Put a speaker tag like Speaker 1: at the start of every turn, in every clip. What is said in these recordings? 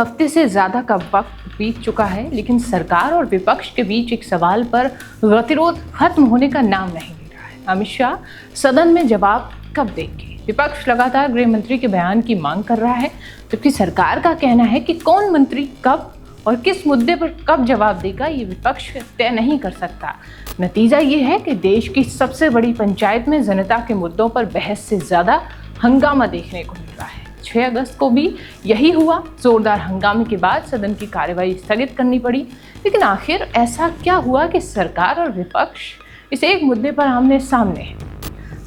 Speaker 1: हफ्ते से ज्यादा का वक्त बीत चुका है, लेकिन सरकार और विपक्ष के बीच एक सवाल पर गतिरोध खत्म होने का नाम नहीं ले रहा है। अमित शाह सदन में जवाब कब देंगे? विपक्ष लगातार गृह मंत्री के बयान की मांग कर रहा है, जबकि सरकार का कहना है कि कौन मंत्री कब और किस मुद्दे पर कब जवाब देगा ये विपक्ष तय नहीं कर सकता। नतीजा ये है कि देश की सबसे बड़ी पंचायत में जनता के मुद्दों पर बहस से ज्यादा हंगामा देखने को मिल रहा है। 6 अगस्त को भी यही हुआ। जोरदार हंगामे के बाद सदन की कार्यवाही स्थगित करनी पड़ी। लेकिन आखिर ऐसा क्या हुआ कि सरकार और विपक्ष इस एक मुद्दे पर आमने सामने हैं?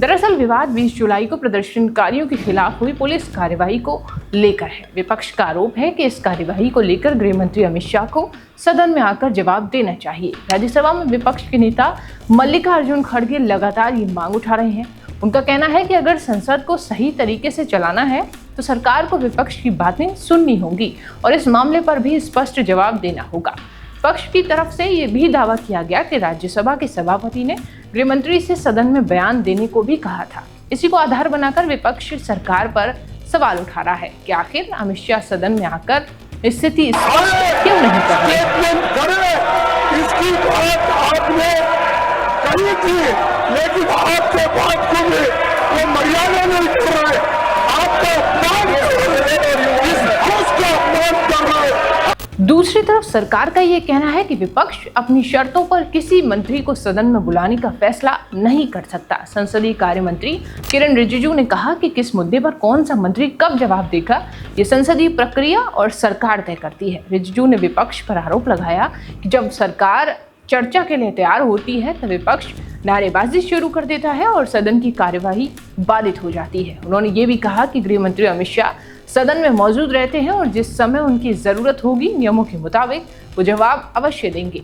Speaker 1: दरअसल विवाद 20 जुलाई को प्रदर्शनकारियों के खिलाफ हुई पुलिस कार्यवाही को लेकर है। विपक्ष का आरोप है कि इस कार्यवाही को लेकर गृह मंत्री अमित शाह को सदन में आकर जवाब देना चाहिए। राज्यसभा में विपक्ष के नेता मल्लिकार्जुन खड़गे लगातार ये मांग उठा रहे हैं। उनका कहना है कि अगर संसद को सही तरीके से चलाना है तो सरकार को विपक्ष की बातें सुननी होंगी और इस मामले पर भी स्पष्ट जवाब देना होगा। पक्ष की तरफ से ये भी दावा किया गया कि राज्यसभा के सभापति ने गृह मंत्री से सदन में बयान देने को भी कहा था। इसी को आधार बनाकर विपक्ष सरकार पर सवाल उठा रहा है कि आखिर अमित शाह सदन में आकर स्थिति स्पष्ट क्यों नहीं कर रहे?
Speaker 2: इसकी बात आपने कही थी, लेकिन आपके बात को भी वो मर्यादा नहीं कर रहे। आपका अपमान कर रहे, इस देश का अपमान कर रहे।
Speaker 1: दूसरी तरफ सरकार का ये कहना है कि विपक्ष अपनी शर्तों पर किसी मंत्री को सदन में बुलाने का फैसला नहीं कर सकता। संसदीय कार्य मंत्री किरण रिजिजू ने कहा कि किस मुद्दे पर कौन सा मंत्री कब जवाब देगा, ये संसदीय प्रक्रिया और सरकार तय करती है। रिजिजू ने विपक्ष पर आरोप लगाया कि जब सरकार चर्चा के लिए तैयार होती है तो विपक्ष नारेबाजी शुरू कर देता है और सदन की कार्यवाही बाधित हो जाती है। उन्होंने ये भी कहा कि गृह मंत्री अमित शाह सदन में मौजूद रहते हैं और जिस समय उनकी जरूरत होगी नियमों के मुताबिक वो जवाब अवश्य देंगे।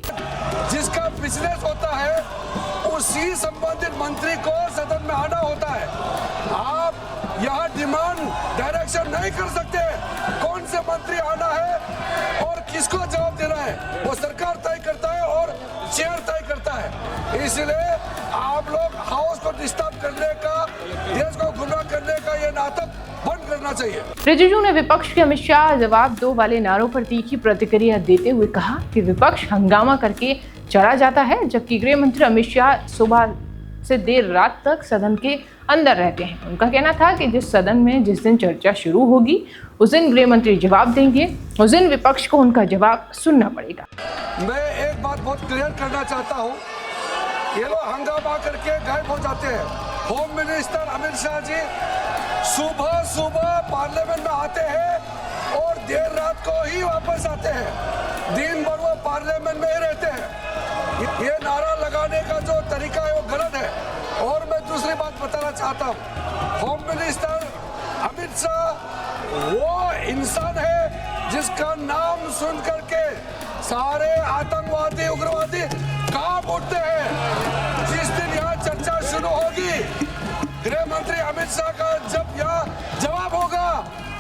Speaker 2: जिसका बिजनेस होता है उसी संबंधित मंत्री को सदन में आना होता है। आप यहाँ डिमांड डायरेक्शन नहीं कर सकते कौन से मंत्री आना है और किसको जवाब देना है, वो सरकार तय करता है और चेयर तय करता है। इसलिए आप लोग हाउस को डिस्टर्ब करने का, देश को गुमराह करने का ये नाटक बंद करना चाहिए।
Speaker 1: रिजिजू ने विपक्ष के अमित शाह जवाब दो वाले नारों पर तीखी प्रतिक्रिया देते हुए कहा कि विपक्ष हंगामा करके चला जाता है, जबकि गृह मंत्री अमित शाह सुबह से देर रात तक सदन के अंदर रहते हैं। उनका कहना था कि जिस सदन में जिस दिन चर्चा शुरू होगी उस दिन गृह मंत्री जवाब देंगे, उस दिन विपक्ष को उनका जवाब सुनना पड़ेगा।
Speaker 2: मैं एक बात बहुत क्लियर करना चाहता हूँ, ये लोग हंगामा करके गायब हो जाते हैं। होम मिनिस्टर अमित शाह जी सुबह सुबह पार्लियामेंट में आते हैं और देर रात को ही वापस आते हैं। दिन भर वो पार्लियामेंट में ही रहते हैं। ये नारा लगाने का जो तरीका है वो गलत है। और मैं दूसरी बात बताना चाहता हूँ, होम मिनिस्टर अमित शाह वो इंसान है जिसका नाम सुन करके सारे आतंकवादी उग्रवादी कांप उठते हैं। जिस दिन यहाँ चर्चा शुरू होगी गृह मंत्री अमित शाह का जब यहाँ जवाब होगा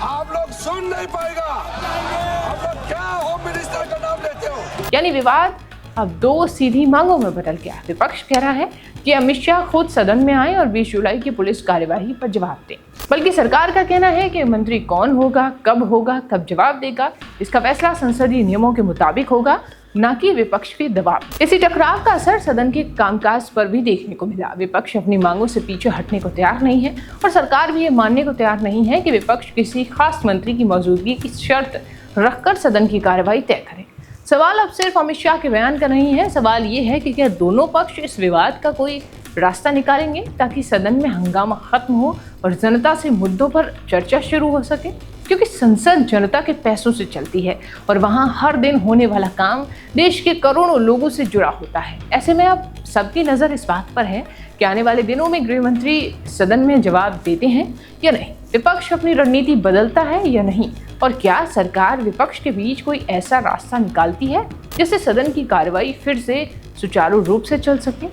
Speaker 2: आप लोग सुन नहीं पाएगा। आप लोग क्या होम मिनिस्टर का नाम लेते हो?
Speaker 1: यानी विवाद अब 2 सीधी मांगों में बदल गया। विपक्ष कह रहा है कि अमित शाह खुद सदन में आए और 20 जुलाई की पुलिस कार्यवाही पर जवाब दें, बल्कि सरकार का कहना है कि मंत्री कौन होगा, कब जवाब देगा, इसका फैसला संसदीय नियमों के मुताबिक होगा, न कि विपक्ष के दबाव। इसी टकराव का असर सदन के कामकाज पर भी देखने को मिला। विपक्ष अपनी मांगों से पीछे हटने को तैयार नहीं है और सरकार भी ये मानने को तैयार नहीं है कि विपक्ष किसी खास मंत्री की मौजूदगी की शर्त रखकर सदन की कार्यवाही तय करे। सवाल अब सिर्फ अमित शाह के बयान का नहीं है, सवाल ये है कि क्या दोनों पक्ष इस विवाद का कोई रास्ता निकालेंगे ताकि सदन में हंगामा खत्म हो और जनता से मुद्दों पर चर्चा शुरू हो सके, क्योंकि संसद जनता के पैसों से चलती है और वहाँ हर दिन होने वाला काम देश के करोड़ों लोगों से जुड़ा होता है। ऐसे में अब सबकी नज़र इस बात पर है कि आने वाले दिनों में गृह मंत्री सदन में जवाब देते हैं या नहीं, विपक्ष अपनी रणनीति बदलता है या नहीं, और क्या सरकार विपक्ष के बीच कोई ऐसा रास्ता निकालती है जिससे सदन की कार्रवाई फिर से सुचारू रूप से चल सके।